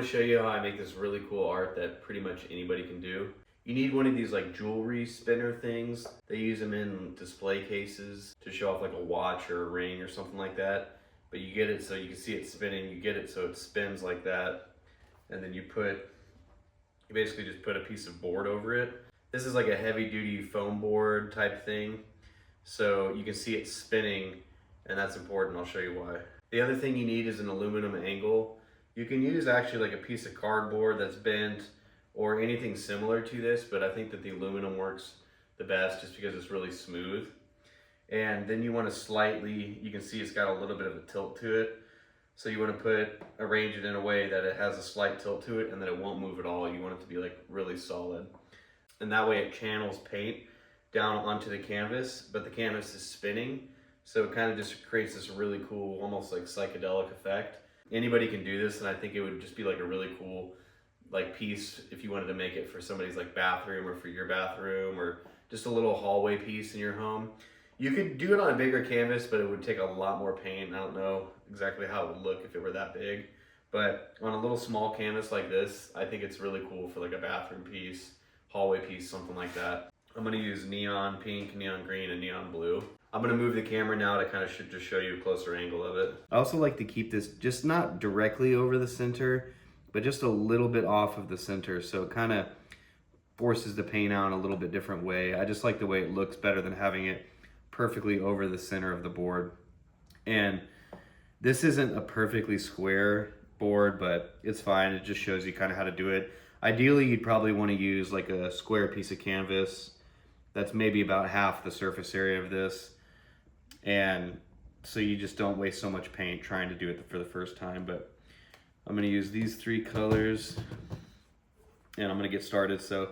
want to show you how I make this really cool art that pretty much anybody can do. You need one of these like jewelry spinner things. They use them in display cases to show off like a watch or a ring or something like that. But you get it so you can see it spinning. You get it so it spins like that. And then you basically just put a piece of board over it. This is like a heavy duty foam board type thing. So you can see it spinning, and that's important. I'll show you why. The other thing you need is an aluminum angle. You can use actually like a piece of cardboard that's bent or anything similar to this, but I think that the aluminum works the best just because it's really smooth. And then you want to you can see it's got a little bit of a tilt to it. So you want to arrange it in a way that it has a slight tilt to it and that it won't move at all. You want it to be like really solid. And that way it channels paint down onto the canvas, but the canvas is spinning. So it kind of just creates this really cool, almost like psychedelic effect. Anybody can do this, and I think it would just be like a really cool like piece if you wanted to make it for somebody's like bathroom or for your bathroom or just a little hallway piece in your home. You could do it on a bigger canvas, but it would take a lot more paint. I don't know exactly how it would look if it were that big, but on a little small canvas like this, I think it's really cool for like a bathroom piece, hallway piece, something like that. I'm gonna use neon pink, neon green, and neon blue. I'm gonna move the camera now to kind of just show you a closer angle of it. I also like to keep this just not directly over the center, but just a little bit off of the center, so it kind of forces the paint out in a little bit different way. I just like the way it looks better than having it perfectly over the center of the board. And this isn't a perfectly square board, but it's fine. It just shows you kind of how to do it. Ideally, you'd probably want to use like a square piece of canvas that's maybe about half the surface area of this. And so you just don't waste so much paint trying to do it for the first time. But I'm gonna use these three colors and I'm gonna get started. So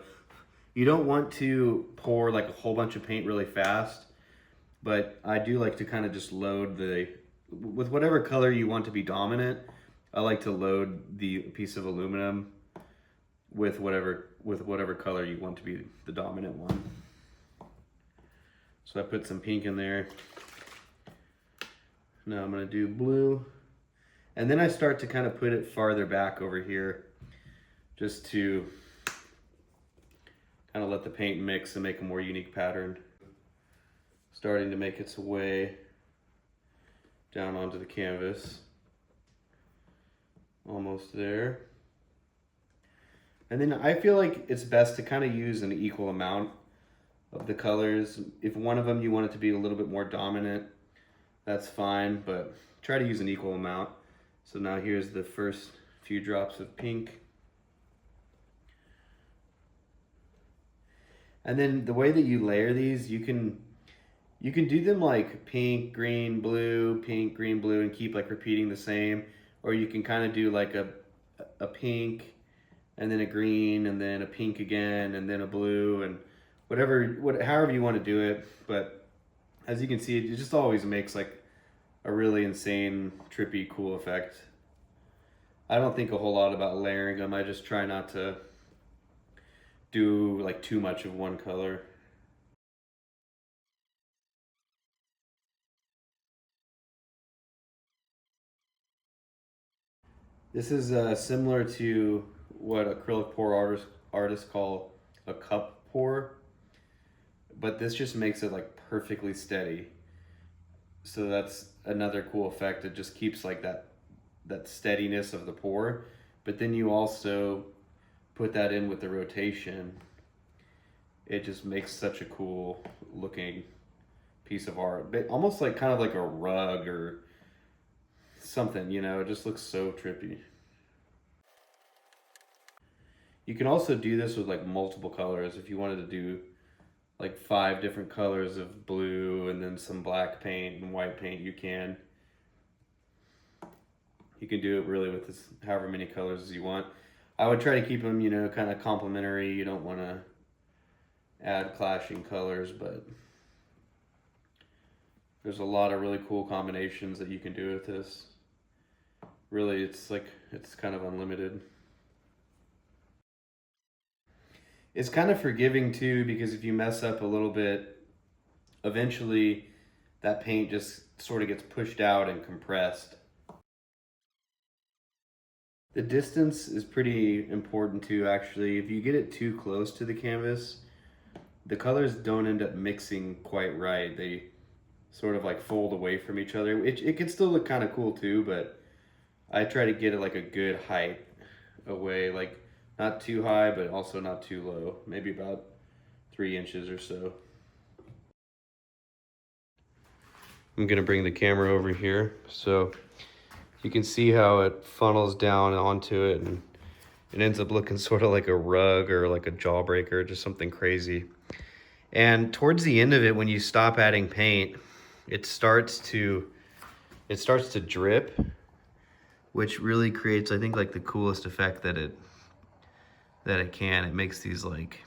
you don't want to pour like a whole bunch of paint really fast, but I do like to kind of just load with whatever color you want to be dominant. I like to load the piece of aluminum with whatever color you want to be the dominant one. So I put some pink in there. Now I'm gonna do blue. And then I start to kind of put it farther back over here just to kind of let the paint mix and make a more unique pattern. Starting to make its way down onto the canvas. Almost there. And then I feel like it's best to kind of use an equal amount of the colors. If one of them you want it to be a little bit more dominant, that's fine, but try to use an equal amount. So now here's the first few drops of pink. And then the way that you layer these, you can do them like pink, green, blue, pink, green, blue, and keep like repeating the same. Or you can kind of do like a pink, and then a green, and then a pink again, and then a blue, and however you want to do it. But as you can see, it just always makes like a really insane, trippy, cool effect. I don't think a whole lot about layering them. I just try not to do like too much of one color. This is similar to what acrylic pour artists call a cup pour, but this just makes it like perfectly steady. So that's another cool effect. It just keeps like that steadiness of the pour, but then you also put that in with the rotation. It just makes such a cool looking piece of art, but almost like kind of like a rug or something, you know. It just looks so trippy. You can also do this with like multiple colors. If you wanted to do like 5 different colors of blue and then some black paint and white paint, you can. You can do it really with this, however many colors as you want. I would try to keep them, you know, kind of complementary. You don't want to add clashing colors, but there's a lot of really cool combinations that you can do with this. Really, it's kind of unlimited. It's kind of forgiving too, because if you mess up a little bit, eventually that paint just sort of gets pushed out and compressed. The distance is pretty important too, actually. If you get it too close to the canvas, the colors don't end up mixing quite right. They sort of like fold away from each other. It can still look kind of cool too, but I try to get it like a good height away, like not too high, but also not too low. Maybe about 3 inches or so. I'm gonna bring the camera over here so you can see how it funnels down onto it, and it ends up looking sort of like a rug or like a jawbreaker, just something crazy. And towards the end of it, when you stop adding paint, it starts to drip, which really creates, I think, like the coolest effect that it can. It makes these like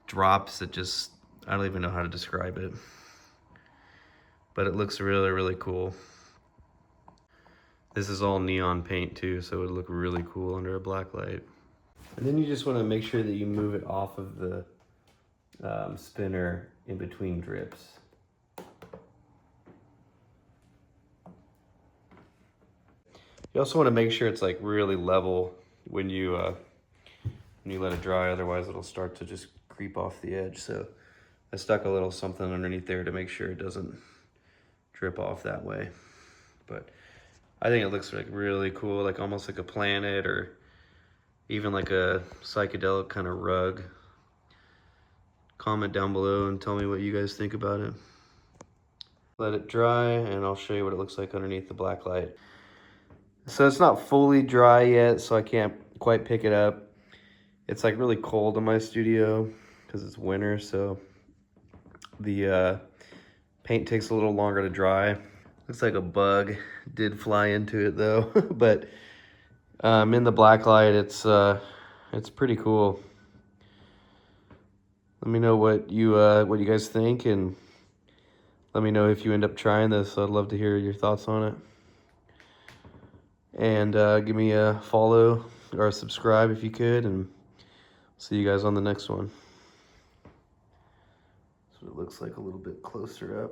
drops that just, I don't even know how to describe it, but it looks really, really cool. This is all neon paint too, so it would look really cool under a black light. And then you just want to make sure that you move it off of the spinner in between drips. You also want to make sure it's like really level when you let it dry, otherwise it'll start to just creep off the edge. So I stuck a little something underneath there to make sure it doesn't drip off that way. But I think it looks like really cool, like almost like a planet or even like a psychedelic kind of rug. Comment down below and tell me what you guys think about it. Let it dry and I'll show you what it looks like underneath the black light. So it's not fully dry yet, so I can't quite pick it up. It's like really cold in my studio because it's winter, so the paint takes a little longer to dry. Looks like a bug did fly into it though, but in the black light, it's pretty cool. Let me know what you guys think, and let me know if you end up trying this. I'd love to hear your thoughts on it. And give me a follow or a subscribe if you could, and see you guys on the next one. That's what it looks like a little bit closer up.